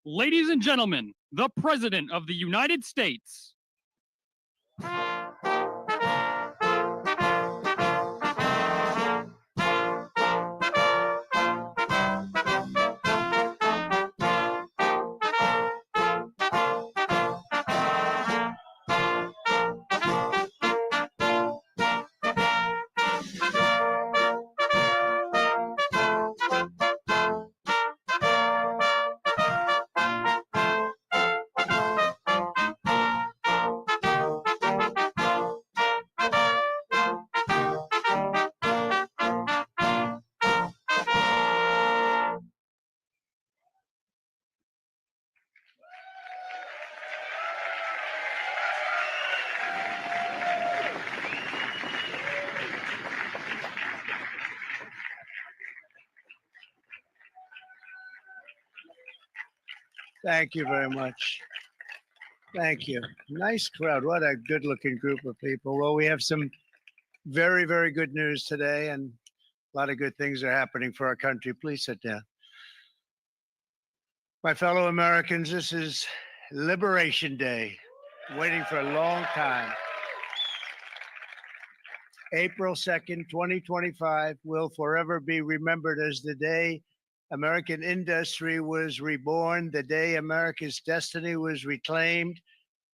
Ladies and gentlemen, the President of the United States. Thank you very much. Thank you. Nice crowd. What a good looking group of people. Well, we have some very, very good news today, and a lot of good things are happening for our country. Please sit down. My fellow Americans, this is Liberation Day, waiting for a long time. April 2nd, 2025 will forever be remembered as the day American industry was reborn, the day America's destiny was reclaimed,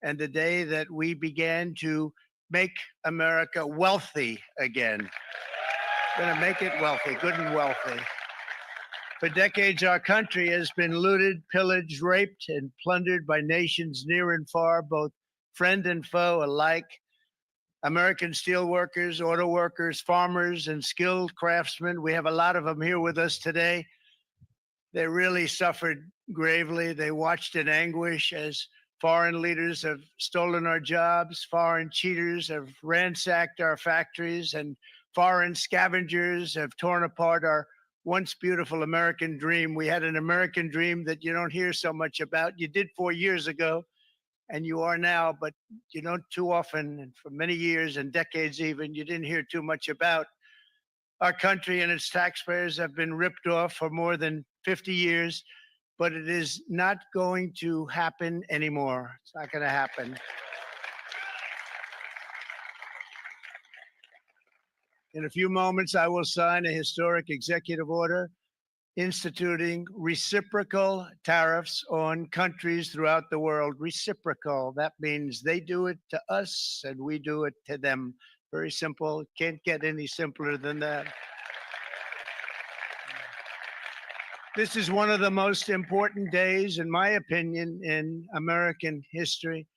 and the day that we began to make America wealthy again. Going to make it wealthy, good and wealthy. For decades, our country has been looted, pillaged, raped, and plundered by nations near and far, both friend and foe alike. American steel workers, auto workers, farmers, and skilled craftsmen, we have a lot of them here with us today. They really suffered gravely. They watched in anguish as Foreign leaders have stolen our jobs. Foreign cheaters have ransacked our factories, and foreign scavengers have torn apart our once beautiful American dream. We had an American dream that you don't hear so much about. You did 4 years ago, and you are now, but you don't too often, and for many years and decades even, you didn't hear too much about. Our country and its taxpayers have been ripped off for more than 50 years, but it is not going to happen anymore. It's not going to happen. In a few moments, I will sign a historic executive order instituting reciprocal tariffs on countries throughout the world. Reciprocal, that means they do it to us and we do it to them. Very simple. Can't get any simpler than that. This is one of the most important days, in my opinion, in American history.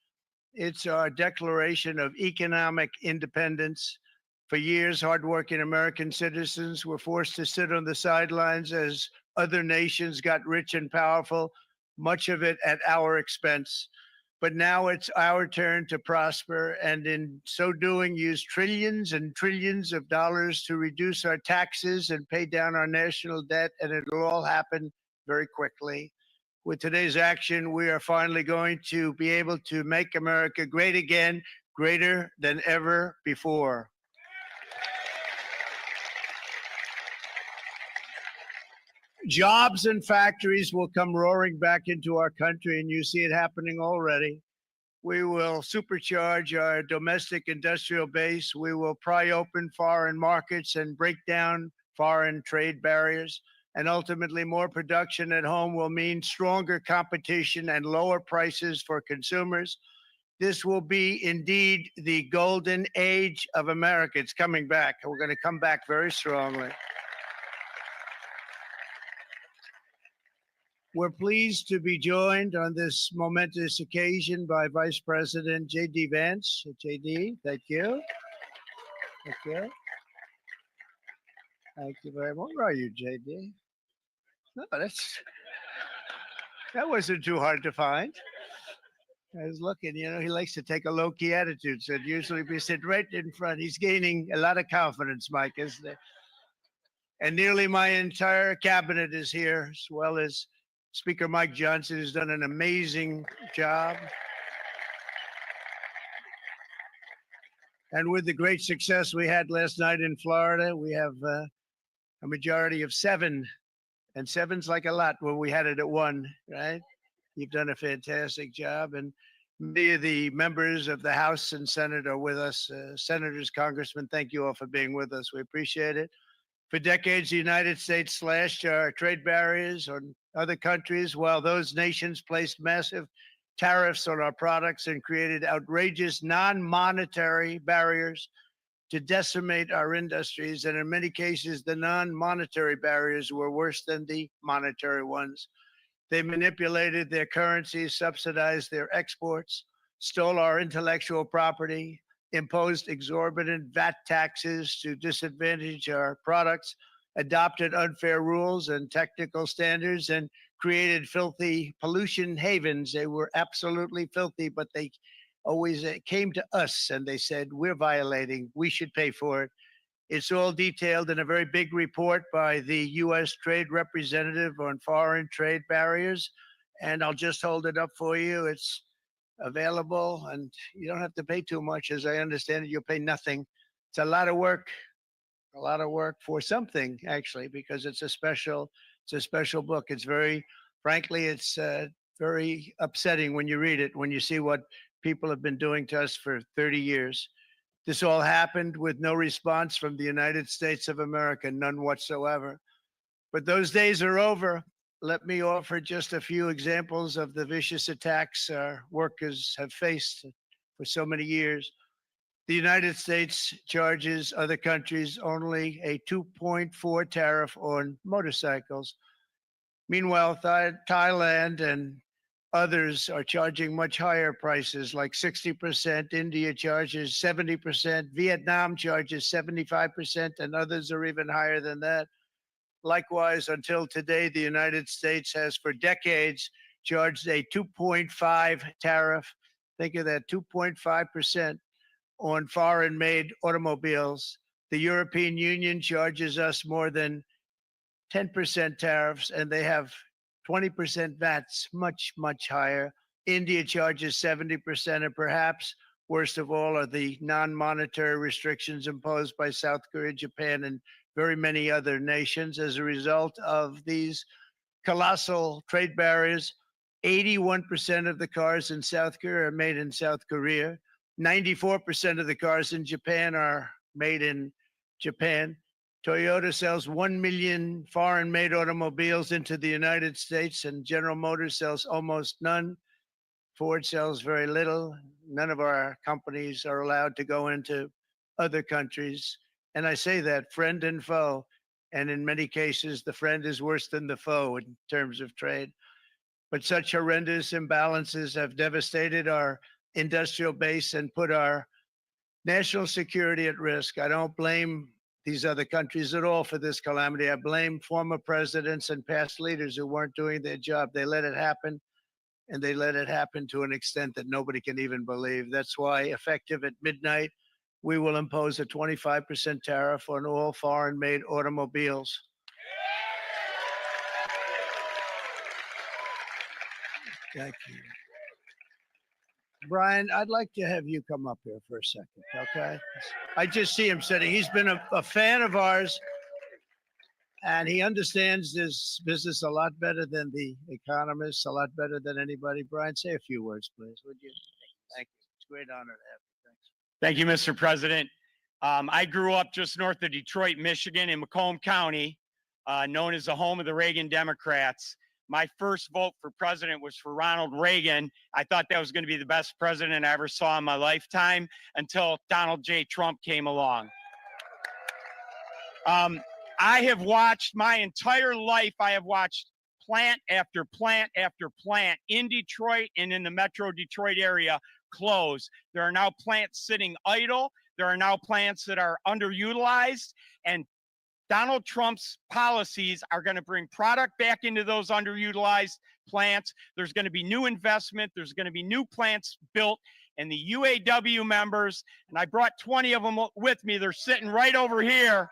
It's our declaration of economic independence. For years, hardworking American citizens were forced to sit on the sidelines as other nations got rich and powerful, much of it at our expense. But now it's our turn to prosper, and in so doing, use trillions and trillions of dollars to reduce our taxes and pay down our national debt, and it'll all happen very quickly. With today's action, we are finally going to be able to make America great again, greater than ever before. Jobs and factories will come roaring back into our country, and you see it happening already. We will supercharge our domestic industrial base. We will pry open foreign markets and break down foreign trade barriers. And ultimately, more production at home will mean stronger competition and lower prices for consumers. This will be indeed the golden age of America. It's coming back. We're going to come back very strongly. We're pleased to be joined on this momentous occasion by Vice President J.D. Vance. J.D., thank you. Thank you. Thank you very much. Where are you, J.D.? No, that wasn't too hard to find. I was looking, he likes to take a low-key attitude, so usually we sit right in front. He's gaining a lot of confidence, Mike, isn't it? And nearly my entire cabinet is here, as well as Speaker Mike Johnson, has done an amazing job. And with the great success we had last night in Florida, we have a majority of 7. And 7's like a lot when we had it at 1, right? You've done a fantastic job. And many of the members of the House and Senate are with us. Senators, congressmen, thank you all for being with us. We appreciate it. For decades, the United States slashed our trade barriers on other countries, while those nations placed massive tariffs on our products and created outrageous non-monetary barriers to decimate our industries. And in many cases, the non-monetary barriers were worse than the monetary ones. They manipulated their currencies, subsidized their exports, stole our intellectual property, imposed exorbitant VAT taxes to disadvantage our products, adopted unfair rules and technical standards, and created filthy pollution havens. They were absolutely filthy, but they always came to us and they said, we're violating, we should pay for it. It's all detailed in a very big report by the U.S. Trade Representative on foreign trade barriers. And I'll just hold it up for you. It's available, and you don't have to pay too much. As I understand it, you'll pay nothing. It's a lot of work for something, actually, because it's a special book. It's frankly, it's very upsetting when you read it, when you see what people have been doing to us for 30 years. This all happened with no response from the United States of America, none whatsoever. But those days are over. Let me offer just a few examples of the vicious attacks our workers have faced for so many years. The United States charges other countries only a 2.4 tariff on motorcycles. Meanwhile, Thailand and others are charging much higher prices, like 60%. India charges 70%. Vietnam charges 75%, and others are even higher than that. Likewise, until today, the United States has for decades charged a 2.5 tariff. Think of that, 2.5% on foreign-made automobiles. The European Union charges us more than 10% tariffs, and they have 20% VATs, much, much higher. India charges 70%, and perhaps worst of all are the non-monetary restrictions imposed by South Korea, Japan, and very many other nations. As a result of these colossal trade barriers, 81% of the cars in South Korea are made in South Korea. 94% of the cars in Japan are made in Japan. Toyota sells 1 million foreign-made automobiles into the United States, and General Motors sells almost none. Ford sells very little. None of our companies are allowed to go into other countries. And I say that friend and foe. And in many cases, the friend is worse than the foe in terms of trade. But such horrendous imbalances have devastated our industrial base and put our national security at risk. I don't blame these other countries at all for this calamity. I blame former presidents and past leaders who weren't doing their job. They let it happen, and they let it happen to an extent that nobody can even believe. That's why, effective at midnight, we will impose a 25% tariff on all foreign-made automobiles. Thank you. Brian, I'd like to have you come up here for a second, okay? I just see him sitting. He's been a fan of ours, and he understands this business a lot better than the economists, a lot better than anybody. Brian, say a few words, please, would you? Thank you. It's a great honor to have you. Thanks. Thank you, Mr. President. I grew up just north of Detroit, Michigan, in Macomb County, known as the home of the Reagan Democrats. My first vote for president was for Ronald Reagan. I thought that was going to be the best president I ever saw in my lifetime until Donald J. Trump came along. I have watched my entire life, I have watched plant after plant after plant in Detroit and in the Metro Detroit area close. There are now plants sitting idle. There are now plants that are underutilized, and Donald Trump's policies are going to bring product back into those underutilized plants. There's going to be new investment. There's going to be new plants built. And the UAW members, and I brought 20 of them with me, they're sitting right over here.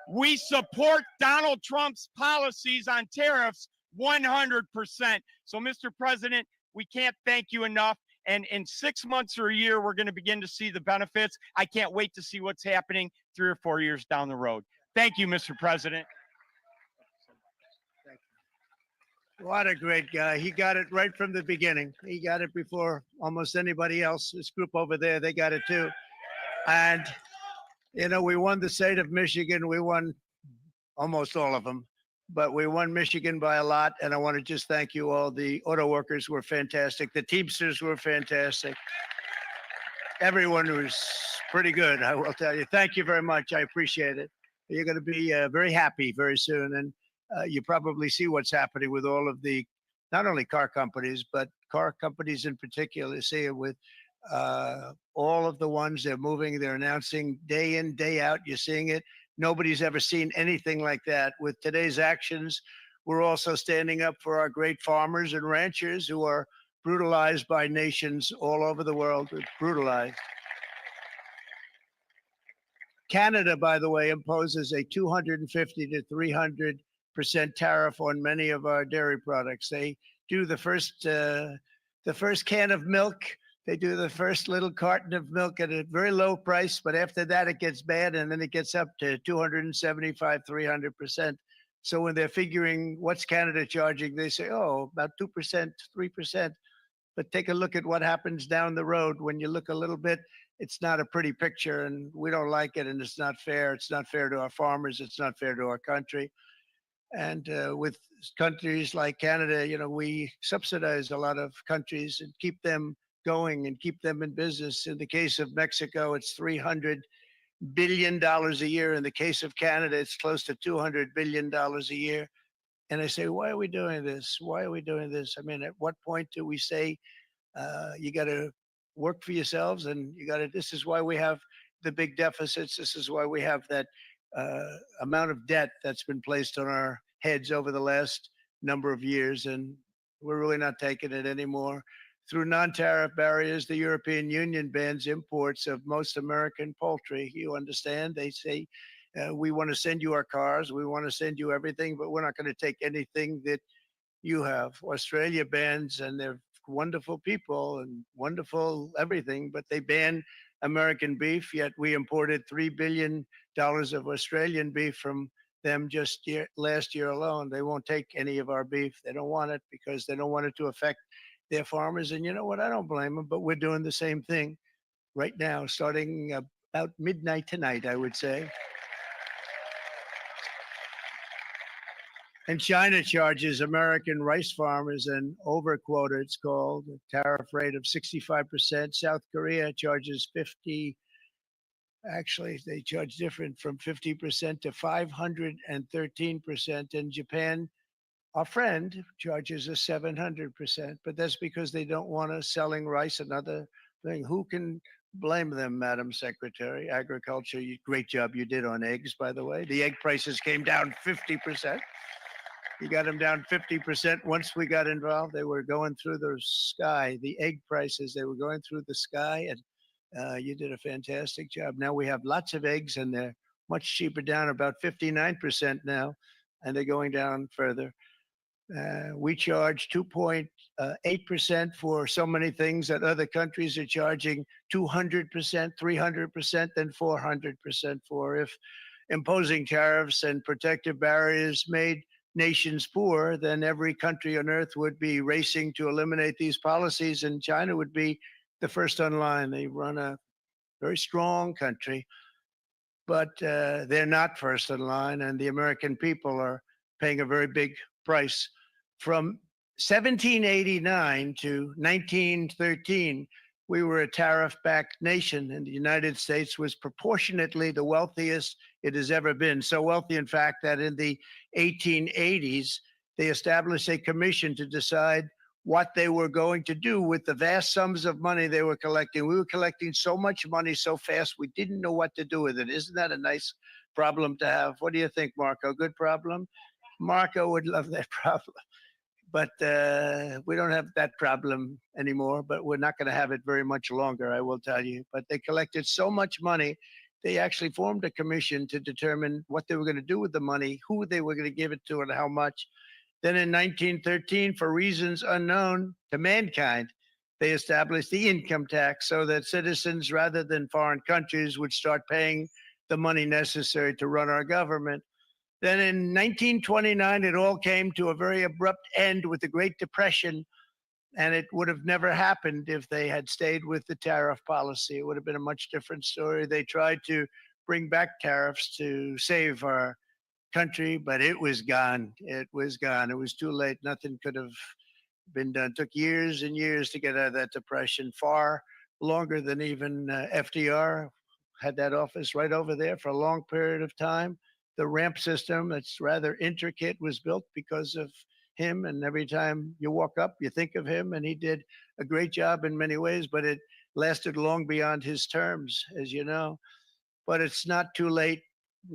We support Donald Trump's policies on tariffs 100%. So, Mr. President, we can't thank you enough. And in 6 months or a year, we're going to begin to see the benefits. I can't wait to see what's happening 3 or 4 years down the road. Thank you, Mr. President. Thank you. What a great guy. He got it right from the beginning. He got it before almost anybody else. This group over there, they got it too. And, you know, we won the state of Michigan. We won almost all of them, but we won Michigan by a lot. And I want to just thank you all. The auto workers were fantastic. The Teamsters were fantastic. Everyone was pretty good, I will tell you. Thank you very much. I appreciate it. You're going to be very happy very soon. And you probably see what's happening with all of the, not only car companies, but car companies in particular. See it with all of the ones they're moving, they're announcing day in, day out. You're seeing it. Nobody's ever seen anything like that. With today's actions, we're also standing up for our great farmers and ranchers who are brutalized by nations all over the world. Brutalized. Canada, by the way, imposes a 250 to 300% tariff on many of our dairy products. They do the first can of milk. They do the first little carton of milk at a very low price, but after that it gets bad, and then it gets up to 275, 300%. So when they're figuring what's Canada charging, they say, oh, about 2%, 3%. But take a look at what happens down the road. When you look a little bit, it's not a pretty picture, and we don't like it, and it's not fair. It's not fair to our farmers. It's not fair to our country. And with countries like Canada, you know, we subsidize a lot of countries and keep them going and keep them in business. In the case of Mexico, it's $300 billion a year. In the case of Canada, it's close to $200 billion a year. And I say, why are we doing this? Why are we doing this? I mean, at what point do we say, you got to work for yourselves, and you got to, this is why we have the big deficits. This is why we have that amount of debt that's been placed on our heads over the last number of years. And We're really not taking it anymore. Through non-tariff barriers, the European Union bans imports of most American poultry. You understand? They say, we want to send you our cars, we want to send you everything, but we're not going to take anything that you have. Australia bans, and they're wonderful people and wonderful everything, but they ban American beef, yet we imported $3 billion of Australian beef from them just last year alone. They won't take any of our beef. They don't want it because they don't want it to affect their farmers. And you know what? I don't blame them, but we're doing the same thing right now, starting about midnight tonight, I would say. And China charges American rice farmers an overquota, it's called, a tariff rate of 65%. South Korea charges 50. Actually, they charge different from 50% to 513%. And Japan, our friend, charges us 700%. But that's because they don't want us selling rice, another thing. Who can blame them, Madam Secretary? Agriculture, great job you did on eggs, by the way. The egg prices came down 50%. You got them down 50%. Once we got involved, they were going through the sky. The egg prices, they were going through the sky, and you did a fantastic job. Now we have lots of eggs, and they're much cheaper, down about 59% now, and they're going down further. We charge 2.8% for so many things that other countries are charging 200%, 300%, and 400% for. If imposing tariffs and protective barriers made nations poor, then every country on earth would be racing to eliminate these policies, and China would be the first on line. They run a very strong country, but they're not first in line, and the American people are paying a very big price. From 1789 to 1913, we were a tariff-backed nation, and the United States was proportionately the wealthiest it has ever been. So wealthy, in fact, that in the 1880s, they established a commission to decide what they were going to do with the vast sums of money they were collecting. We were collecting so much money so fast, we didn't know what to do with it. Isn't that a nice problem to have? What do you think, Marco? Good problem? Marco would love that problem. But we don't have that problem anymore, but we're not going to have it very much longer, I will tell you. But they collected so much money, they actually formed a commission to determine what they were going to do with the money, who they were going to give it to, and how much. Then in 1913, for reasons unknown to mankind, they established the income tax so that citizens, rather than foreign countries, would start paying the money necessary to run our government. Then in 1929, it all came to a very abrupt end with the Great Depression, and it would have never happened if they had stayed with the tariff policy. It would have been a much different story. They tried to bring back tariffs to save our country, but it was gone. It was gone. It was too late. Nothing could have been done. It took years and years to get out of that depression, far longer than even FDR had that office right over there for a long period of time. The ramp system, that's rather intricate, was built because of him. And every time you walk up, you think of him. And he did a great job in many ways, but it lasted long beyond his terms, as you know. But it's not too late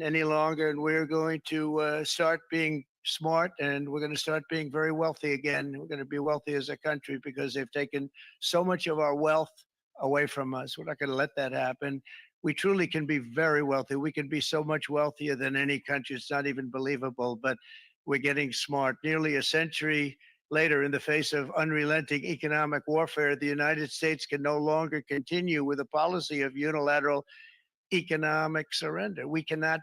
any longer. And we're going to start being smart, and we're going to start being very wealthy again. We're going to be wealthy as a country because they've taken so much of our wealth away from us. We're not going to let that happen. We truly can be very wealthy. We can be so much wealthier than any country. It's not even believable, but we're getting smart. Nearly a century later, in the face of unrelenting economic warfare, the United States can no longer continue with a policy of unilateral economic surrender. We cannot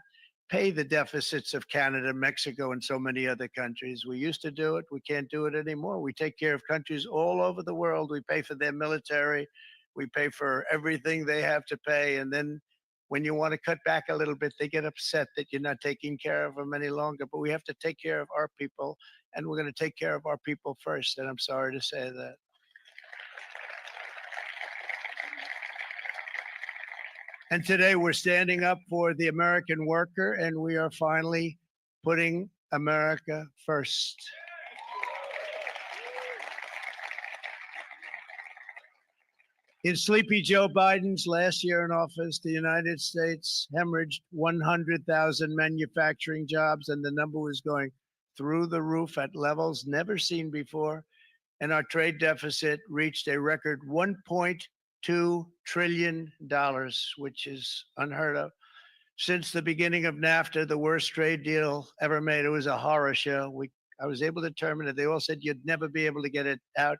pay the deficits of Canada, Mexico, and so many other countries. We used to do it. We can't do it anymore. We take care of countries all over the world. We pay for their military. We pay for everything they have to pay. And then when you want to cut back a little bit, they get upset that you're not taking care of them any longer. But we have to take care of our people, and we're going to take care of our people first. And I'm sorry to say that. And today we're standing up for the American worker, and we are finally putting America first. In sleepy Joe Biden's last year in office, the United States hemorrhaged 100,000 manufacturing jobs, and the number was going through the roof at levels never seen before. and our trade deficit reached a record $1.2 trillion, which is unheard of. Since the beginning of NAFTA, the worst trade deal ever made. It was a horror show. I was able to terminate it. They all said you'd never be able to get it out.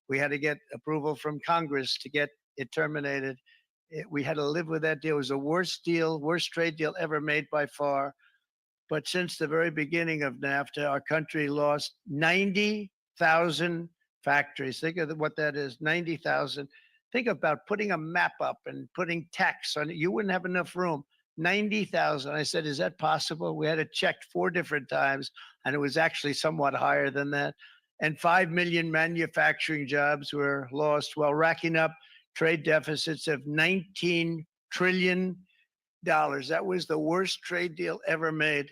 We had to get approval from Congress to get it terminated. We had to live with that deal. It was the worst deal, worst trade deal ever made by far. But since the very beginning of NAFTA, our country lost 90,000 factories. Think of what that is, 90,000. Think about putting a map up and putting tax on it. You wouldn't have enough room. 90,000. I said, is that possible? We had it checked 4 different times, and it was actually somewhat higher than that. And 5 million manufacturing jobs were lost while racking up trade deficits of $19 trillion. That was the worst trade deal ever made.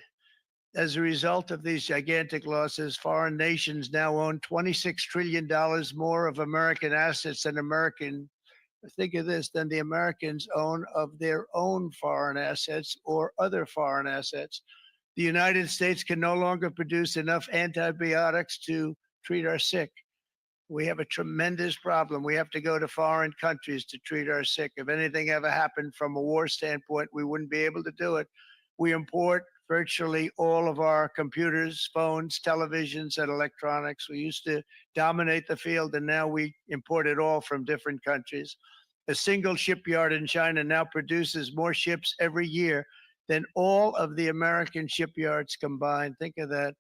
As a result of these gigantic losses, foreign nations now own $26 trillion more of American assets than think of this, than the Americans own of their own foreign assets or other foreign assets. The United States can no longer produce enough antibiotics to treat our sick. We have a tremendous problem. We have to go to foreign countries to treat our sick. If anything ever happened from a war standpoint, we wouldn't be able to do it. We import virtually all of our computers, phones, televisions, and electronics. We used to dominate the field, and now we import it all from different countries. A single shipyard in China now produces more ships every year than all of the American shipyards combined. Think of that.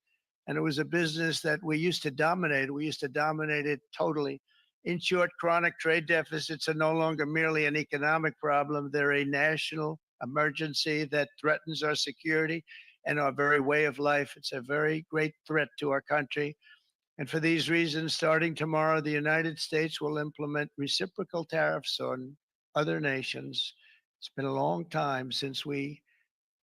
And it was a business that we used to dominate. We used to dominate it totally. In short, chronic trade deficits are no longer merely an economic problem. They're a national emergency that threatens our security and our very way of life. It's a very great threat to our country. And for these reasons, starting tomorrow, the United States will implement reciprocal tariffs on other nations. It's been a long time since we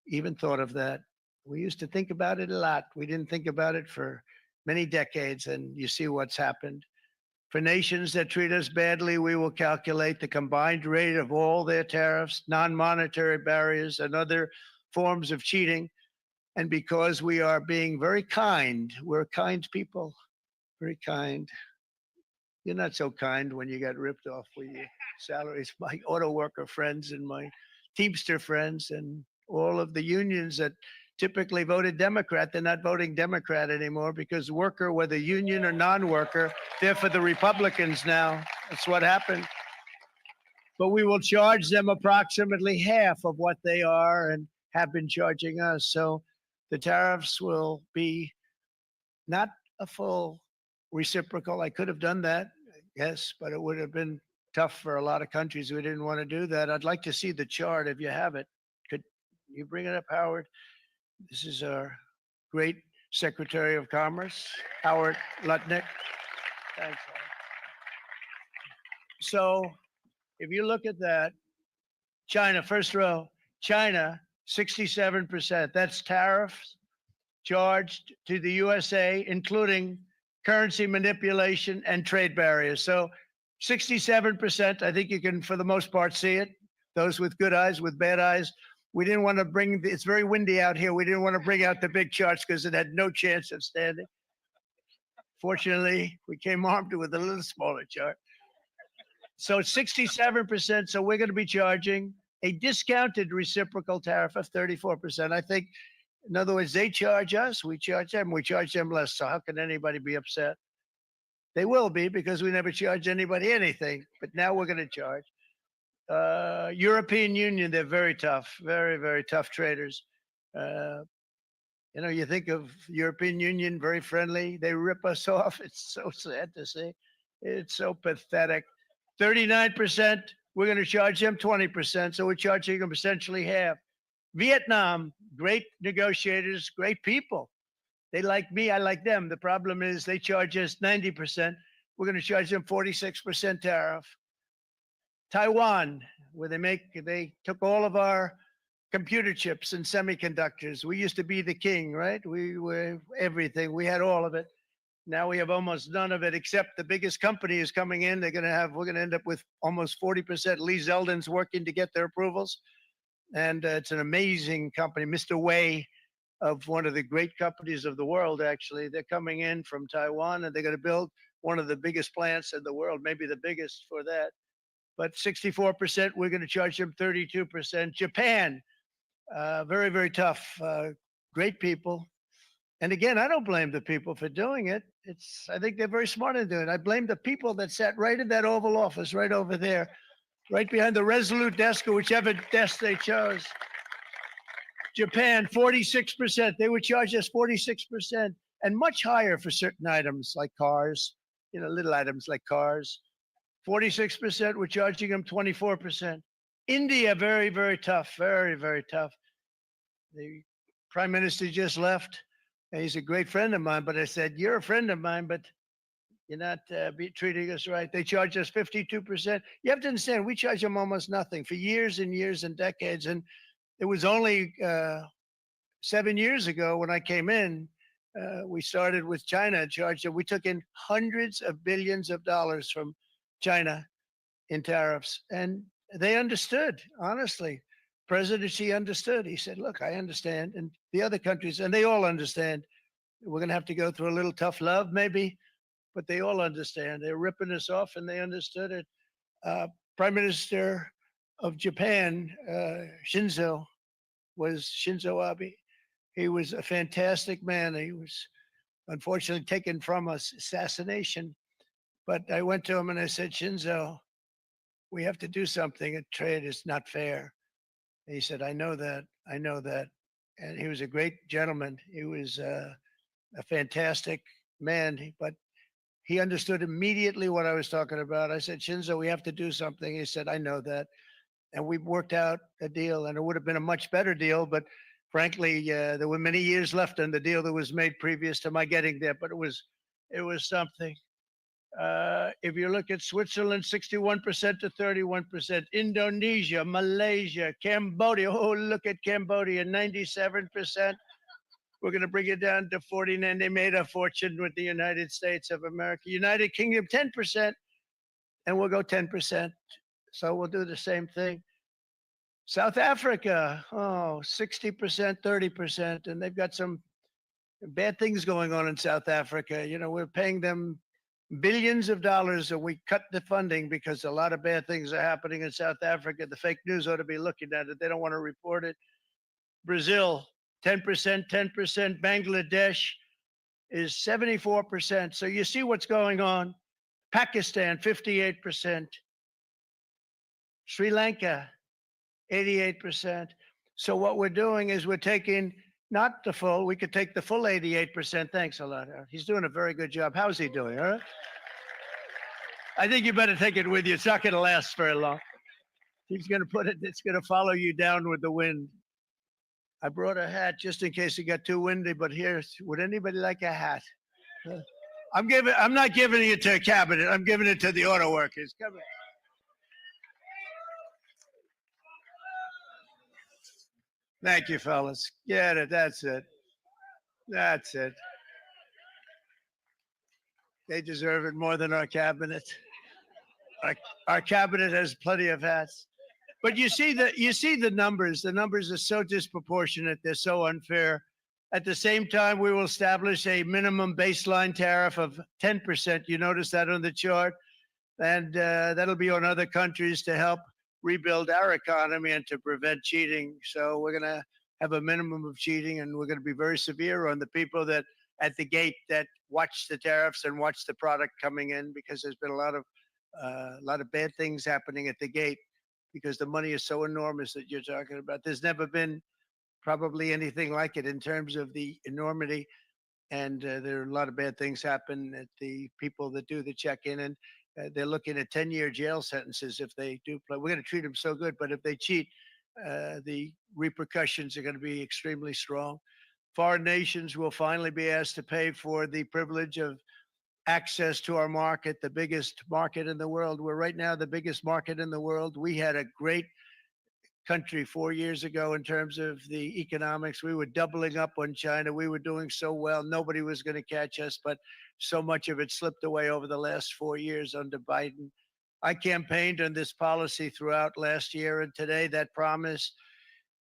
even thought of that. We used to think about it a lot. We didn't think about it for many decades, and you see what's happened. For nations that treat us badly, we will calculate the combined rate of all their tariffs, non-monetary barriers, and other forms of cheating. And because we are being very kind, we're kind people. Very kind. You're not so kind when you got ripped off with your salaries. My auto worker friends and my Teamster friends and all of the unions that typically voted Democrat, they're not voting Democrat anymore because worker, whether union or non-worker, they're for the Republicans now. That's what happened. But we will charge them approximately half of what they are and have been charging us. So the tariffs will be not a full reciprocal. I could have done that, yes, but it would have been tough for a lot of countries who didn't want to do that. I'd like to see the chart if you have it. Could you bring it up, Howard? This is our great Secretary of Commerce, Howard Lutnick. Thanks, Howard. So if you look at that, China, first row, China, 67%. That's tariffs charged to the USA, including currency manipulation and trade barriers. So 67%, I think you can, for the most part, see it. Those with good eyes, with bad eyes. We didn't want to bring, it's very windy out here. We didn't want to bring out the big charts because it had no chance of standing. Fortunately, we came armed with a little smaller chart. So 67%. So we're going to be charging a discounted reciprocal tariff of 34%. I think, in other words, they charge us, we charge them less. So how can anybody be upset? They will be because we never charge anybody anything. But now we're going to charge. European Union, they're very tough, very, very tough traders. You think of European Union, very friendly. They rip us off. It's so sad to see. It's so pathetic. 39%, we're going to charge them 20%. So we're charging them essentially half. Vietnam, great negotiators, great people. They like me, I like them. The problem is they charge us 90%. We're going to charge them 46% tariff. Taiwan, where they took all of our computer chips and semiconductors. We used to be the king, right? We were everything. We had all of it. Now we have almost none of it, except the biggest company is coming in. We're going to end up with almost 40%. Lee Zeldin's working to get their approvals. And it's an amazing company. Mr. Wei, of one of the great companies of the world, actually, they're coming in from Taiwan, and they're going to build one of the biggest plants in the world, maybe the biggest for that. But 64%, we're going to charge them 32%. Japan, very, very tough. Great people. And again, I don't blame the people for doing it. I think they're very smart in doing it. I blame the people that sat right in that Oval Office, right over there, right behind the Resolute desk or whichever desk they chose. Japan, 46%. They would charge us 46% and much higher for certain items like cars, little items like cars. 46%, we're charging them 24%. India, very, very tough, very, very tough. The prime minister just left. And he's a great friend of mine, but I said, you're a friend of mine, but you're not treating us right. They charge us 52%. You have to understand, we charge them almost nothing for years and years and decades. And it was only 7 years ago when I came in, we started with China and charged them. We took in hundreds of billions of dollars from China in tariffs. And they understood, honestly. President Xi understood. He said, look, I understand. And the other countries, and they all understand. We're going to have to go through a little tough love, maybe, but they all understand. They're ripping us off, and they understood it. Prime Minister of Japan, Shinzo Abe. He was a fantastic man. He was unfortunately taken from us, assassination. But I went to him and I said, Shinzo, we have to do something. A trade is not fair. And he said, I know that. I know that. And he was a great gentleman. He was a fantastic man, but he understood immediately what I was talking about. I said, Shinzo, we have to do something. He said, I know that. And we worked out a deal, and it would have been a much better deal. But frankly, there were many years left on the deal that was made previous to my getting there. But it was something. If you look at Switzerland, 61% to 31%, Indonesia, Malaysia, Cambodia. Oh, look at Cambodia, 97%. We're going to bring it down to 49. They made a fortune with the United States of America. United Kingdom, 10%, and we'll go 10%. So we'll do the same thing. South Africa, 60%, 30%, and they've got some bad things going on in South Africa. We're paying them billions of dollars, and we cut the funding because a lot of bad things are happening in South Africa. The fake news ought to be looking at it. They don't want to report it. Brazil, 10%, 10%. Bangladesh is 74%. So you see what's going on. Pakistan, 58%. Sri Lanka, 88%. So what we're doing is we're taking not the full, we could take the full 88%. Thanks a lot. He's doing a very good job. How's he doing? All right. I think you better take it with you. It's not going to last very long. He's going to put it, it's going to follow you down with the wind. I brought a hat just in case it got too windy, but here, would anybody like a hat? I'm not giving it to a cabinet. I'm giving it to the auto workers. Come here. Thank you, fellas. Get it. That's it. That's it. They deserve it more than our cabinet. Our cabinet has plenty of hats. But you see the numbers. The numbers are so disproportionate. They're so unfair. At the same time, we will establish a minimum baseline tariff of 10%. You notice that on the chart? And that'll be on other countries to help rebuild our economy and to prevent cheating. So we're going to have a minimum of cheating, and we're going to be very severe on the people that at the gate that watch the tariffs and watch the product coming in, because there's been a lot of bad things happening at the gate because the money is so enormous that you're talking about. There's never been probably anything like it in terms of the enormity. And there are a lot of bad things happen at the people that do the check-in, and they're looking at 10-year jail sentences if they do play. We're going to treat them so good, but if they cheat, the repercussions are going to be extremely strong. Foreign nations will finally be asked to pay for the privilege of access to our market, the biggest market in the world. We're right now the biggest market in the world. We had a great country 4 years ago in terms of the economics. We were doubling up on China. We were doing so well. Nobody was going to catch us, but so much of it slipped away over the last 4 years under Biden. I campaigned on this policy throughout last year, and today that promise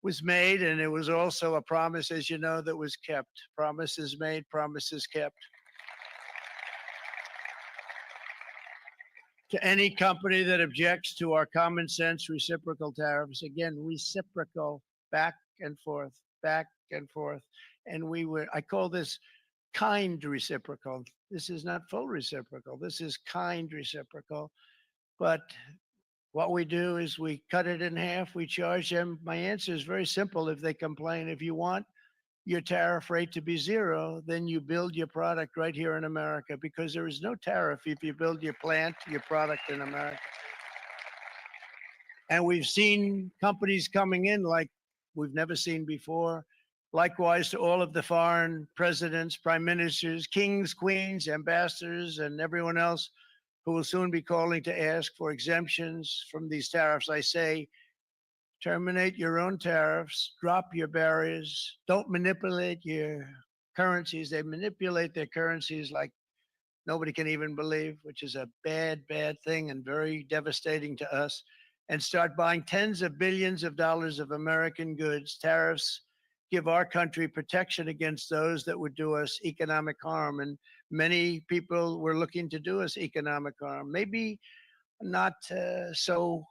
was made, and it was also a promise, as you know, that was kept. Promises made, promises kept. to any company that objects to our common sense reciprocal tariffs. Again, reciprocal, back and forth, back and forth. And I call this kind reciprocal. This is not full reciprocal. This is kind reciprocal. But what we do is we cut it in half. We charge them. My answer is very simple. If they complain, if you want your tariff rate to be zero, then you build your product right here in America, because there is no tariff if you build your plant, your product in America. And we've seen companies coming in like we've never seen before. Likewise to all of the foreign presidents, prime ministers, kings, queens, ambassadors, and everyone else who will soon be calling to ask for exemptions from these tariffs. I say, terminate your own tariffs, drop your barriers, don't manipulate your currencies. They manipulate their currencies like nobody can even believe, which is a bad, bad thing and very devastating to us. And start buying tens of billions of dollars of American goods. Tariffs give our country protection against those that would do us economic harm. And many people were looking to do us economic harm. Maybe not so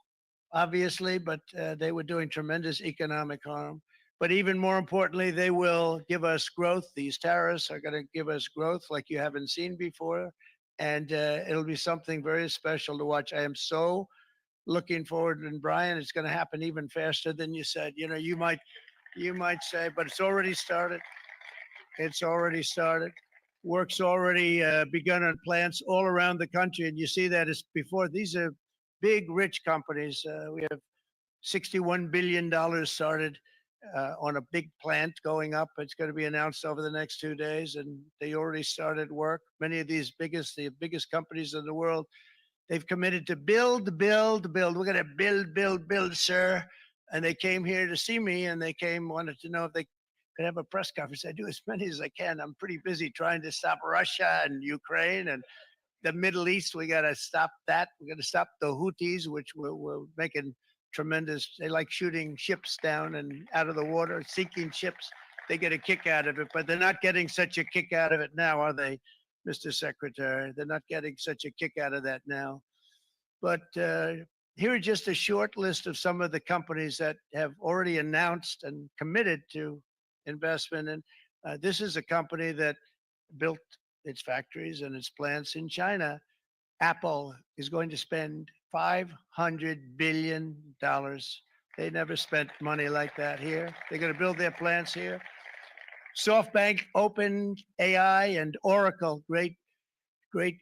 obviously, but they were doing tremendous economic harm. But even more importantly, they will give us growth. These tariffs are going to give us growth like you haven't seen before. And it'll be something very special to watch. I am so looking forward. And Brian, it's going to happen even faster than you said. You know, you might say, but it's already started. It's already started. Work's already begun on plants all around the country. And you see that as before. These are big, rich companies. We have $61 billion started on a big plant going up. It's going to be announced over the next 2 days. And they already started work. Many of these the biggest companies in the world, they've committed to build. We're going to build, sir. And they came here to see me, and wanted to know if they could have a press conference. I do as many as I can. I'm pretty busy trying to stop Russia and Ukraine and the Middle East. We got to stop that. We got to stop the Houthis, which we're making tremendous. They like shooting ships down and out of the water, sinking ships. They get a kick out of it, but they're not getting such a kick out of it now, are they, Mr. Secretary? They're not getting such a kick out of that now. But here are just a short list of some of the companies that have already announced and committed to investment. And this is a company that built its factories and its plants in China. Apple is going to spend $500 billion. They never spent money like that here. They're going to build their plants here. SoftBank, OpenAI, and Oracle, great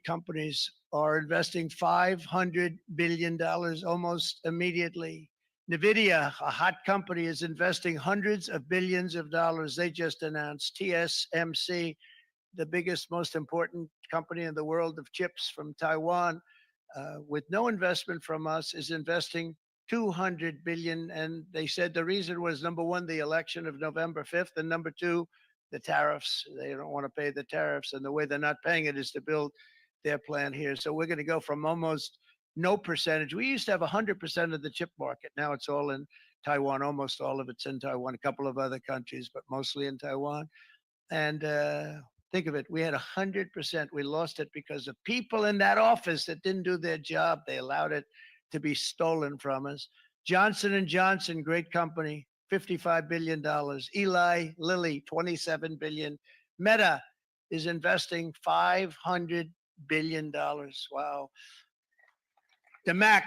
companies, are investing $500 billion almost immediately. NVIDIA, a hot company, is investing hundreds of billions of dollars. They just announced. TSMC, the biggest, most important company in the world of chips from Taiwan, with no investment from us, is investing $200 billion. And they said the reason was, number one, the election of November 5th, and number two, the tariffs. They don't want to pay the tariffs, and the way they're not paying it is to build their plant here. So we're going to go from almost no percentage. We used to have 100% of the chip market. Now it's all in Taiwan. Almost all of it's in Taiwan, a couple of other countries, but mostly in Taiwan. And think of it, we had 100%. We lost it because of people in that office that didn't do their job. They allowed it to be stolen from us. Johnson & Johnson, great company, $55 billion. Eli Lilly, $27 billion. Meta is investing $500 billion. Wow. The Mac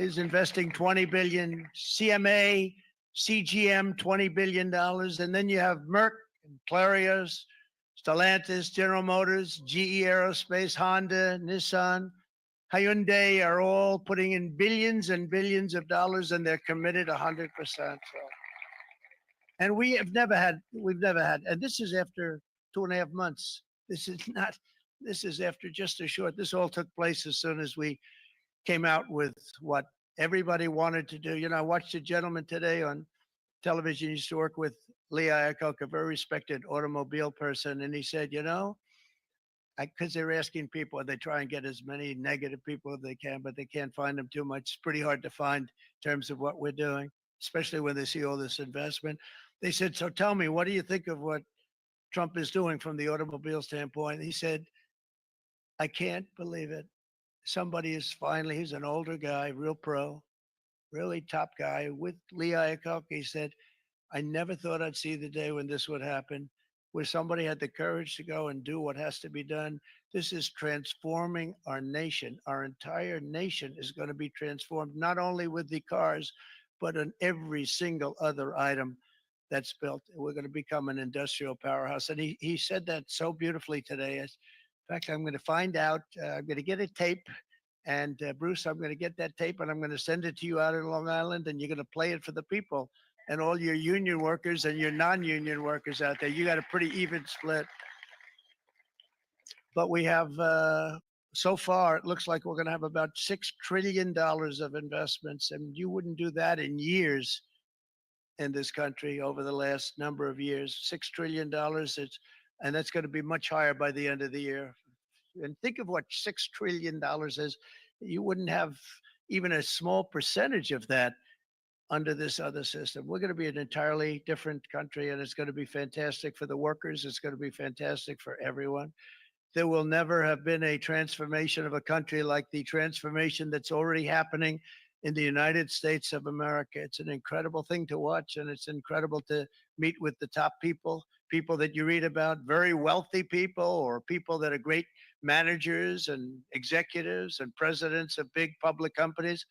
is investing $20 billion. CMA, CGM, $20 billion. And then you have Merck, Clarios, Stellantis, General Motors, GE Aerospace, Honda, Nissan, Hyundai are all putting in billions and billions of dollars, and they're committed 100%. So. And we've never had, and this is after 2.5 months. This is after just a short, this all took place as soon as we came out with what everybody wanted to do. You know, I watched a gentleman today on television. He used to work with Lee Iacocca, a very respected automobile person. And he said, you know, because they're asking people, they try and get as many negative people as they can, but they can't find them too much. It's pretty hard to find in terms of what we're doing, especially when they see all this investment. They said, so tell me, what do you think of what Trump is doing from the automobile standpoint? He said, I can't believe it. somebody is finally, he's an older guy, real pro, really top guy with Lee Iacocca. He said, I never thought I'd see the day when this would happen, where somebody had the courage to go and do what has to be done. This is transforming our nation. Our entire nation is going to be transformed, not only with the cars, but on every single other item that's built. We're going to become an industrial powerhouse. And he said that so beautifully today. In fact, I'm going to find out, I'm going to get a tape. And Bruce, I'm going to get that tape and I'm going to send it to you out in Long Island, and you're going to play it for the people and all your union workers and your non-union workers out there. You got a pretty even split. But we have, so far, it looks like we're going to have about $6 trillion of investments, and you wouldn't do that in years in this country over the last number of years. $6 trillion, and that's going to be much higher by the end of the year. And think of what $6 trillion is. You wouldn't have even a small percentage of that under this other system. We're going to be an entirely different country, and it's going to be fantastic for the workers. It's going to be fantastic for everyone. There will never have been a transformation of a country like the transformation that's already happening in the United States of America. It's an incredible thing to watch, and it's incredible to meet with the top people, people that you read about, very wealthy people, or people that are great managers and executives and presidents of big public companies,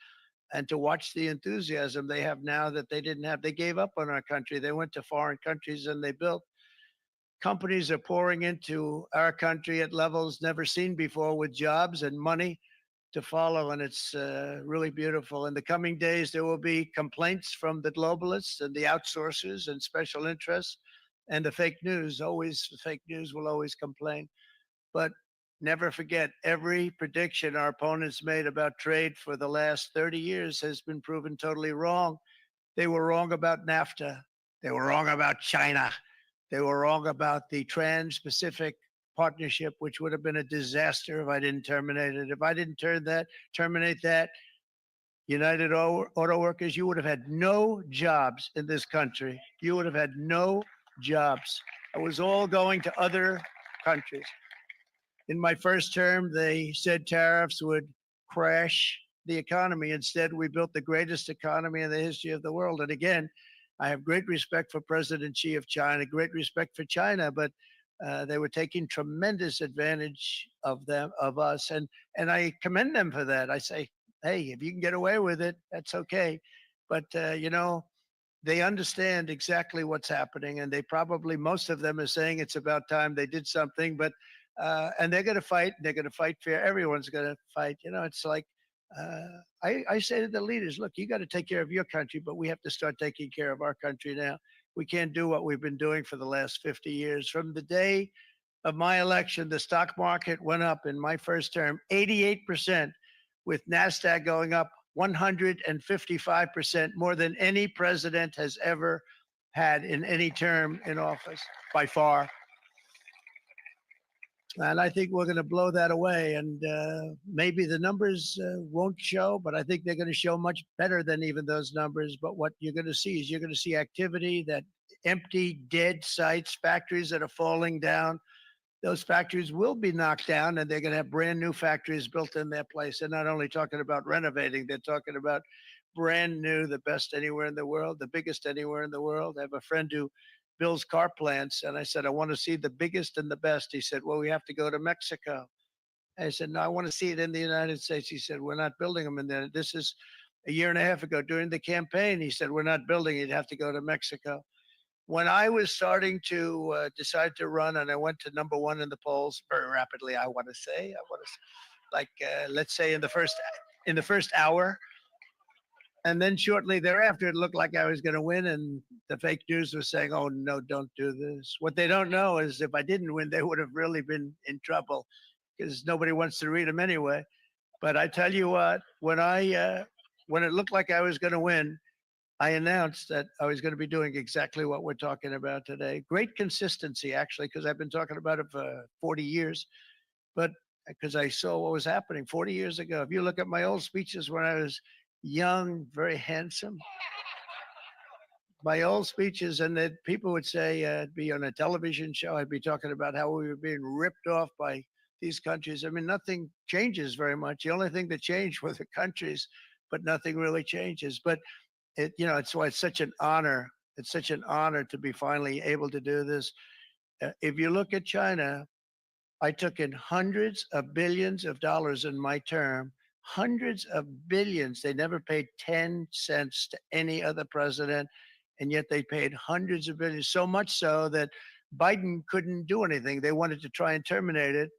and to watch the enthusiasm they have now that they didn't have. They gave up on our country. They went to foreign countries and they built. Companies are pouring into our country at levels never seen before, with jobs and money to follow. And it's really beautiful. In the coming days, there will be complaints from the globalists and the outsourcers and special interests and the fake news. Always, the fake news will always complain. But never forget, every prediction our opponents made about trade for the last 30 years has been proven totally wrong. They were wrong about NAFTA. They were wrong about China. They were wrong about the Trans-Pacific Partnership, which would have been a disaster if I didn't terminate it. If I didn't terminate that, United Auto Workers, you would have had no jobs in this country. You would have had no jobs. It was all going to other countries. In my first term, they said tariffs would crash the economy. Instead, we built the greatest economy in the history of the world. And again, I have great respect for President Xi of China, great respect for China, but they were taking tremendous advantage of us, and I commend them for that. I say, hey, if you can get away with it, that's okay. But they understand exactly what's happening, and they probably, most of them are saying it's about time they did something. But and they're going to fight. They're going to fight fair. Everyone's going to fight. It's like I say to the leaders, look, you got to take care of your country, but we have to start taking care of our country now. We can't do what we've been doing for the last 50 years. From the day of my election, the stock market went up in my first term 88%, with NASDAQ going up 155%, more than any president has ever had in any term in office, by far. And I think we're going to blow that away. And maybe the numbers won't show, but I think they're going to show much better than even those numbers. But what you're going to see is you're going to see activity, that empty, dead sites, factories that are falling down. Those factories will be knocked down, and they're going to have brand new factories built in their place. They're not only talking about renovating, they're talking about brand new, the best anywhere in the world, the biggest anywhere in the world. I have a friend who builds car plants, and I said, I want to see the biggest and the best. He said, well, we have to go to Mexico. I said, no, I want to see it in the United States. He said, we're not building them in there. This is a year and a half ago during the campaign. He said, we're not building it. You'd have to go to Mexico. When I was starting to decide to run, and I went to number one in the polls very rapidly, like let's say in the first hour. And then shortly thereafter, it looked like I was going to win, and the fake news was saying, oh, no, don't do this. What they don't know is if I didn't win, they would have really been in trouble, because nobody wants to read them anyway. But I tell you what, when it looked like I was going to win, I announced that I was going to be doing exactly what we're talking about today. Great consistency, actually, because I've been talking about it for 40 years. But because I saw what was happening 40 years ago. If you look at my old speeches when I was young, very handsome, my old speeches, and that people would say, I'd be on a television show, I'd be talking about how we were being ripped off by these countries. I mean, nothing changes very much. The only thing that changed were the countries, but nothing really changes. But it's why it's such an honor. It's such an honor to be finally able to do this. If you look at China, I took in hundreds of billions of dollars in my term, hundreds of billions. They never paid 10 cents to any other president, and yet they paid hundreds of billions, so much so that Biden couldn't do anything. They wanted to try and terminate it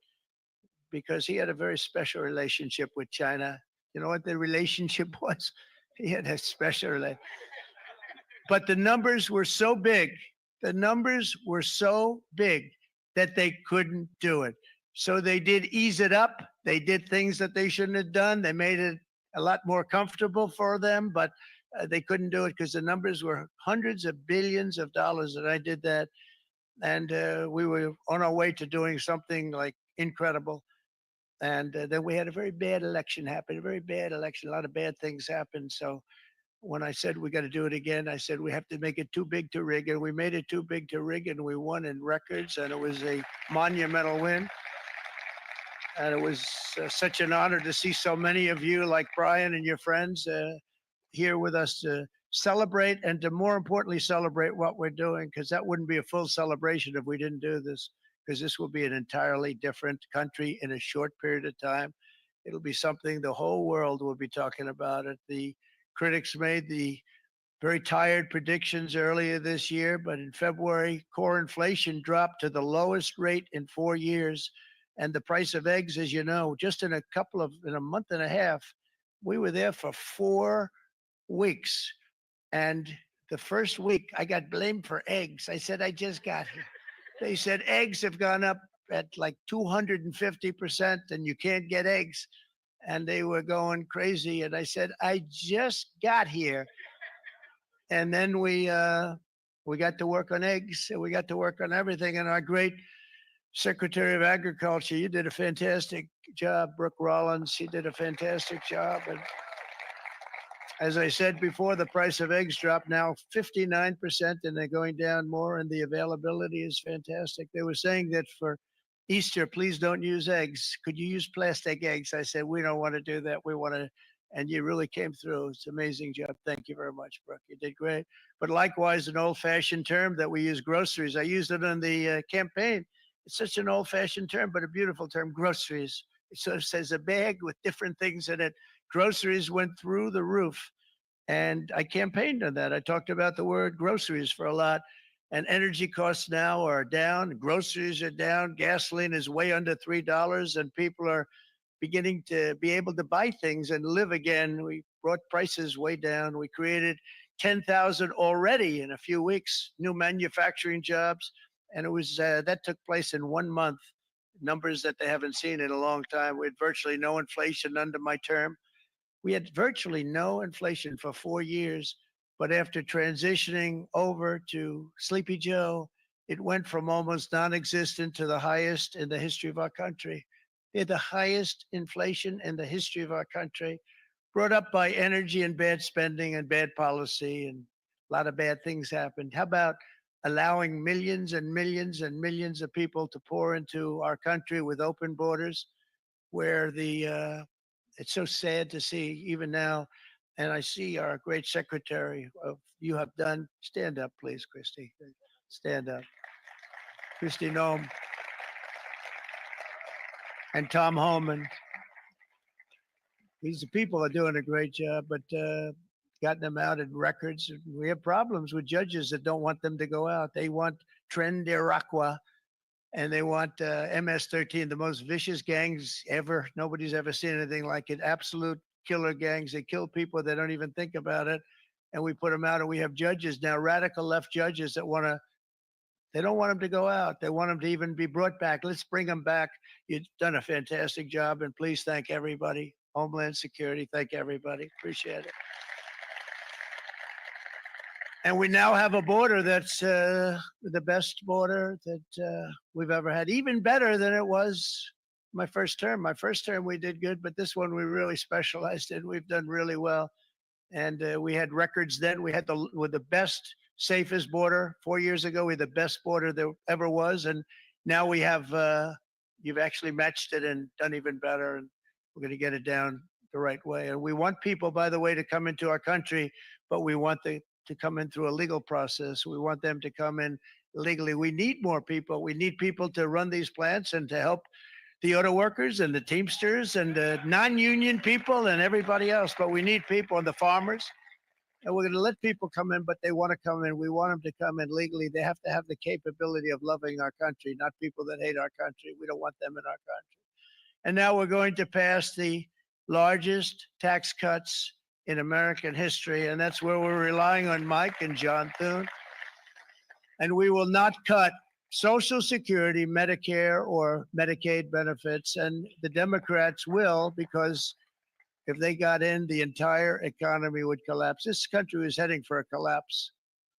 because he had a very special relationship with China. You know what the relationship was? He had a special relationship. But the numbers were so big, the numbers were so big that they couldn't do it. So they did ease it up. They did things that they shouldn't have done. They made it a lot more comfortable for them, but they couldn't do it because the numbers were hundreds of billions of dollars. And I did that. And we were on our way to doing something like incredible. And then we had a very bad election happen, a very bad election. A lot of bad things happened. So when I said we got to do it again, I said we have to make it too big to rig, and we made it too big to rig, and we won in records, and it was a monumental win. And it was such an honor to see so many of you, like Brian and your friends, here with us to celebrate, and to more importantly celebrate what we're doing, because that wouldn't be a full celebration if we didn't do this, because this will be an entirely different country in a short period of time. It'll be something the whole world will be talking about it. The critics made the very tired predictions earlier this year, but in February, core inflation dropped to the lowest rate in 4 years. And the price of eggs, as you know, just in a month and a half, we were there for 4 weeks. And the first week I got blamed for eggs. I said, I just got here. They said eggs have gone up at like 250% and you can't get eggs. And they were going crazy. And I said, I just got here. And then we got to work on eggs, and we got to work on everything. And our great Secretary of Agriculture, you did a fantastic job, Brooke Rollins. She did a fantastic job. And as I said before, the price of eggs dropped now 59%, and they're going down more, and the availability is fantastic. They were saying that for Easter, please don't use eggs. Could you use plastic eggs? I said, we don't want to do that. We want to, and you really came through. It's an amazing job. Thank you very much, Brooke. You did great. But likewise, an old-fashioned term that we use, groceries. I used it in the campaign. It's such an old-fashioned term, but a beautiful term, groceries. It sort of says a bag with different things in it. Groceries went through the roof, and I campaigned on that. I talked about the word groceries for a lot. And energy costs now are down, groceries are down, gasoline is way under $3, and people are beginning to be able to buy things and live again. We brought prices way down. We created 10,000 already in a few weeks, new manufacturing jobs. And it was that took place in 1 month, numbers that they haven't seen in a long time. We had virtually no inflation under my term. We had virtually no inflation for 4 years. But after transitioning over to Sleepy Joe, it went from almost non-existent to the highest in the history of our country. They had the highest inflation in the history of our country, brought up by energy and bad spending and bad policy, and a lot of bad things happened. How about allowing millions and millions and millions of people to pour into our country with open borders, where it's so sad to see even now. And I see our great secretary you have done. Stand up, please, Christy. Stand up. Christy Nome and Tom Homan. These people are doing a great job, but gotten them out in records. We have problems with judges that don't want them to go out. They want Tren de Aragua, and they want MS-13, the most vicious gangs ever. Nobody's ever seen anything like it. Absolute killer gangs. They kill people. They don't even think about it. And we put them out, and we have judges now, radical left judges that they don't want them to go out. They want them to even be brought back. Let's bring them back. You've done a fantastic job, and please thank everybody. Homeland Security, thank everybody. Appreciate it. And we now have a border that's the best border that we've ever had, even better than it was my first term. My first term we did good, but this one we really specialized in. We've done really well. And we had records then. We had the best, safest border 4 years ago. We had the best border there ever was. And now we have you've actually matched it and done even better. And we're going to get it down the right way. And we want people, by the way, to come into our country, but we want them to come in through a legal process. We want them to come in legally. We need more people. We need people to run these plants and to help the auto workers and the Teamsters and the non-union people and everybody else. But we need people and the farmers. And we're going to let people come in, but they want to come in. We want them to come in legally. They have to have the capability of loving our country, not people that hate our country. We don't want them in our country. And now we're going to pass the largest tax cuts in American history. And that's where we're relying on Mike and John Thune. And we will not cut Social Security, Medicare, or Medicaid benefits. And the Democrats will, because if they got in, the entire economy would collapse. This country was heading for a collapse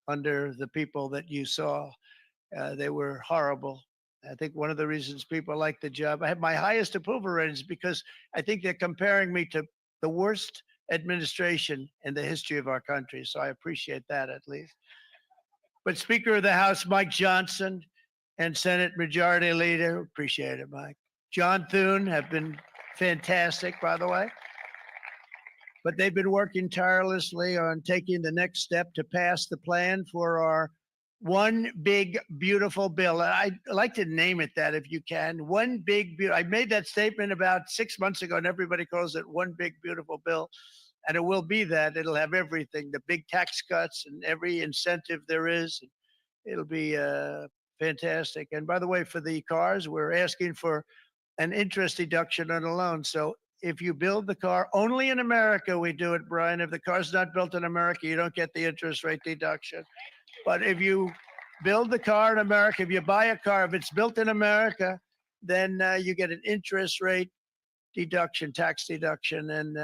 under the people that you saw. They were horrible. I think one of the reasons people like the job, I have my highest approval ratings because I think they're comparing me to the worst administration in the history of our country. So I appreciate that at least. But Speaker of the House, Mike Johnson, and Senate Majority Leader, appreciate it, Mike. John Thune have been fantastic, by the way. But they've been working tirelessly on taking the next step to pass the plan for our one big, beautiful bill. I'd like to name it that if you can. One big, I made that statement about 6 months ago, and everybody calls it one big, beautiful bill. And it will be that. It'll have everything, the big tax cuts and every incentive there is. It'll be fantastic. And by the way, for the cars, we're asking for an interest deduction on a loan. So if you build the car only in America, we do it, Brian. If the car's not built in America, you don't get the interest rate deduction. But if you build the car in America, if you buy a car, if it's built in America, then you get an interest rate deduction, tax deduction. And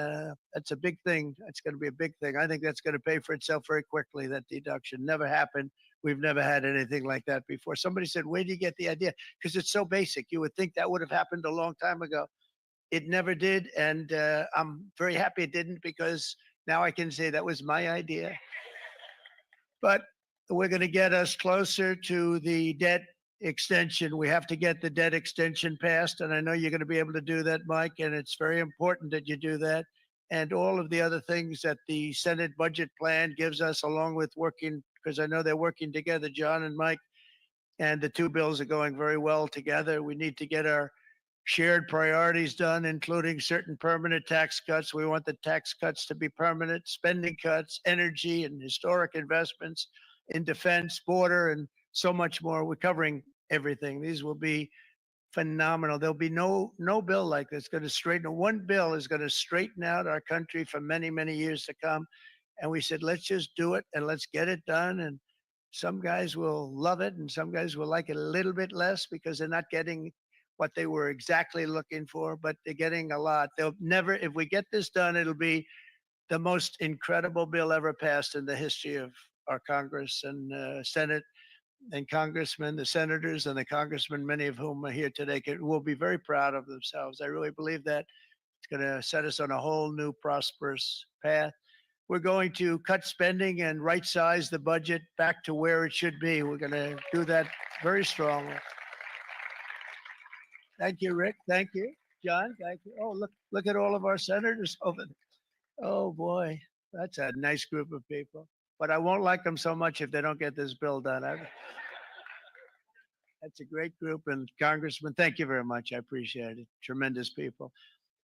that's a big thing. That's going to be a big thing. I think that's going to pay for itself very quickly, that deduction. Never happened. We've never had anything like that before. Somebody said, where do you get the idea? Because it's so basic. You would think that would have happened a long time ago. It never did. And I'm very happy it didn't, because now I can say that was my idea. But we're going to get us closer to the debt extension. We have to get the debt extension passed. And I know you're going to be able to do that, Mike. And it's very important that you do that. And all of the other things that the Senate budget plan gives us, along with working, because I know they're working together, John and Mike, and the two bills are going very well together. We need to get our shared priorities done, including certain permanent tax cuts. We want the tax cuts to be permanent, spending cuts, energy and historic investments in defense, border, and so much more. We're covering everything. These will be phenomenal. There'll be no bill like this going to straighten. One bill is going to straighten out our country for many, many years to come. And we said, let's just do it and let's get it done. And some guys will love it and some guys will like it a little bit less because they're not getting what they were exactly looking for, but they're getting a lot. They'll never, if we get this done, it'll be the most incredible bill ever passed in the history of our Congress and Senate and congressmen, the senators and the congressmen, many of whom are here today, will be very proud of themselves. I really believe that it's going to set us on a whole new prosperous path. We're going to cut spending and right size the budget back to where it should be. We're going to do that very strongly. Thank you, Rick. Thank you, John. Thank you. Oh, look at all of our senators over there. Oh boy, that's a nice group of people. But I won't like them so much if they don't get this bill done. That's a great group. And Congressman, thank you very much. I appreciate it. Tremendous people.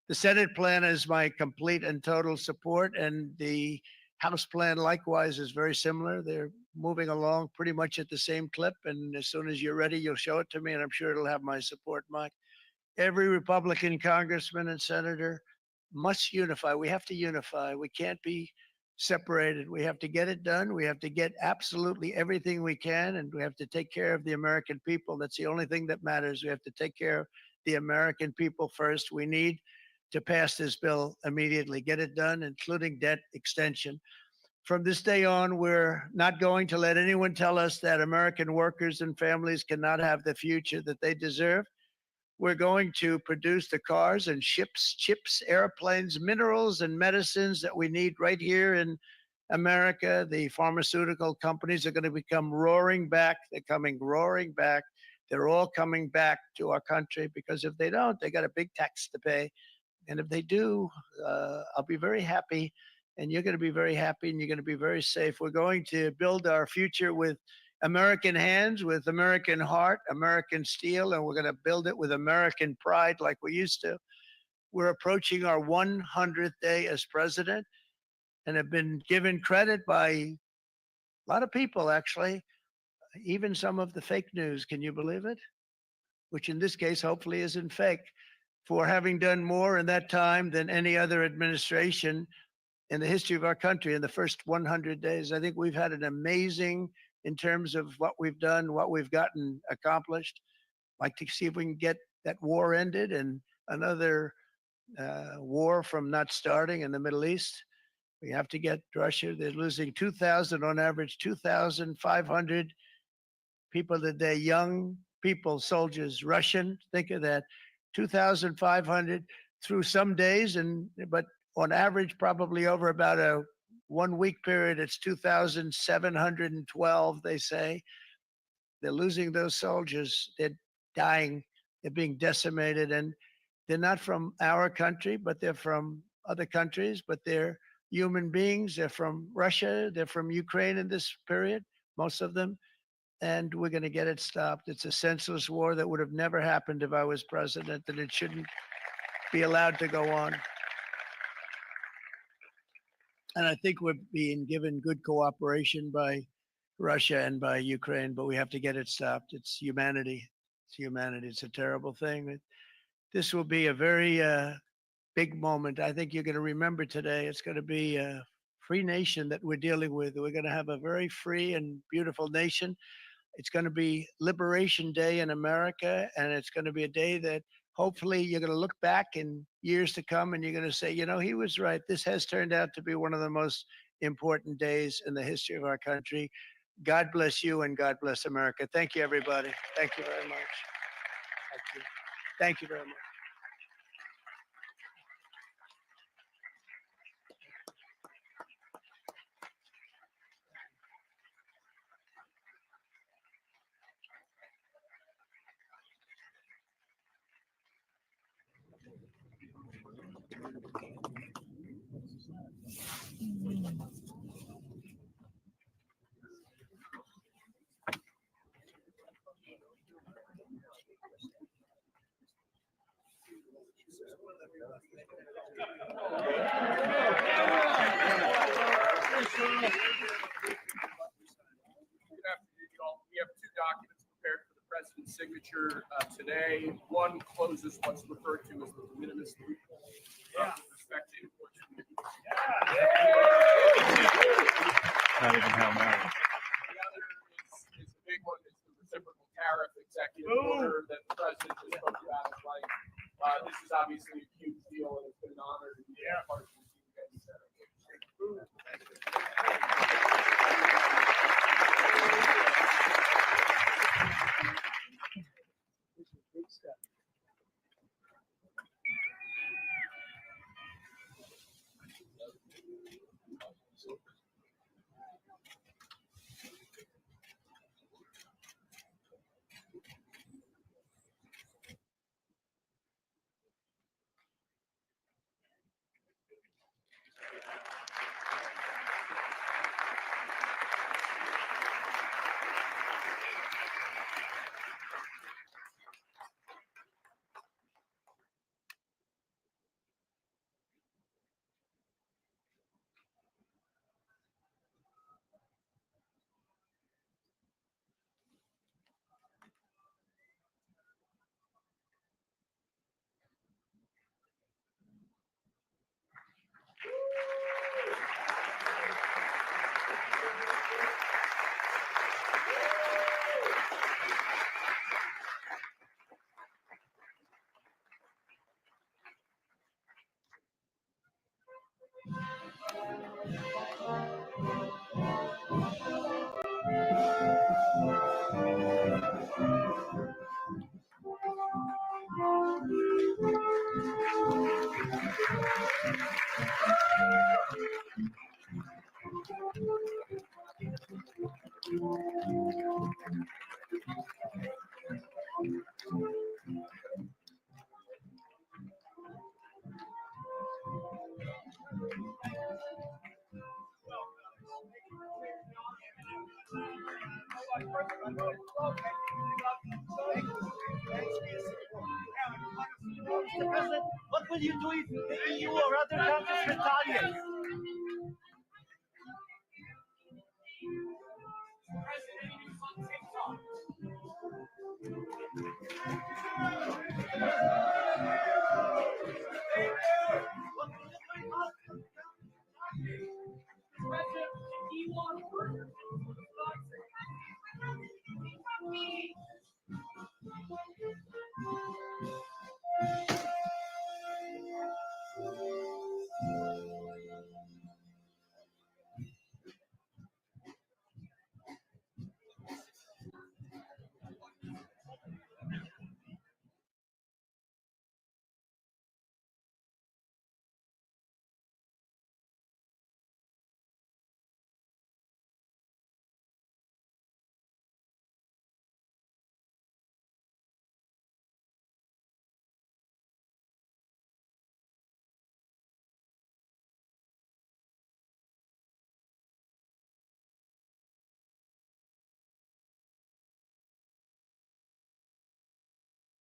The Senate plan is my complete and total support. And the House plan likewise is very similar. They're moving along pretty much at the same clip. And as soon as you're ready, you'll show it to me. And I'm sure it'll have my support, Mike. Every Republican congressman and senator must unify. We have to unify. We can't be separated. We have to get it done. We have to get absolutely everything we can, and we have to take care of the American people. That's the only thing that matters. We have to take care of the American people first. We need to pass this bill immediately, get it done, including debt extension. From this day on, we're not going to let anyone tell us that American workers and families cannot have the future that they deserve. We're going to produce the cars and ships, chips, airplanes, minerals, and medicines that we need right here in America. The pharmaceutical companies are going to become roaring back. They're coming roaring back. they're all coming back to our country, because if they don't, they got a big tax to pay. And if they do, I'll be very happy, and you're going to be very happy, and you're going to be very safe. We're going to build our future with American hands, with American heart, American steel, and we're going to build it with American pride like we used to. We're approaching our 100th day as president and have been given credit by a lot of people, actually, even some of the fake news. Can you believe it? Which in this case, hopefully, isn't fake, for having done more in that time than any other administration in the history of our country in the first 100 days. I think we've had an amazing, in terms of what we've done, what we've gotten accomplished. I'd like to see if we can get that war ended and another war from not starting in the Middle East. We have to get Russia. They're losing 2,000 on average, 2,500 people a day, young people, soldiers, Russian. Think of that, 2,500 through some days, but on average, probably over about a 1 week period, it's 2,712. They say they're losing those soldiers. They're dying. They're being decimated, and they're not from our country, but they're from other countries. But they're human beings. They're from Russia. They're from Ukraine in this period, most of them. And we're going to get it stopped. It's a senseless war that would have never happened if I was president, and it shouldn't be allowed to go on. And I think we're being given good cooperation by Russia and by Ukraine, but we have to get it stopped. It's humanity. It's humanity. It's a terrible thing. This will be a very big moment. I think you're going to remember today. It's going to be a free nation that we're dealing with. We're going to have a very free and beautiful nation. It's going to be Liberation Day in America, and it's going to be a day that hopefully you're going to look back in years to come and you're going to say, you know, he was right. This has turned out to be one of the most important days in the history of our country. God bless you and God bless America. Thank you, everybody. Thank you very much. Thank you. Thank you very much. We have two documents prepared for the president's signature today. One closes what's referred to as the de minimis loophole with respect to imports from the Not even how many. The other is the big one, is the reciprocal tariff executive order that the president just spoke about. This is obviously a huge deal, and it's been an honor to be a part of this. Mr. President, what will you do if the EU or other countries retaliate? What will you do if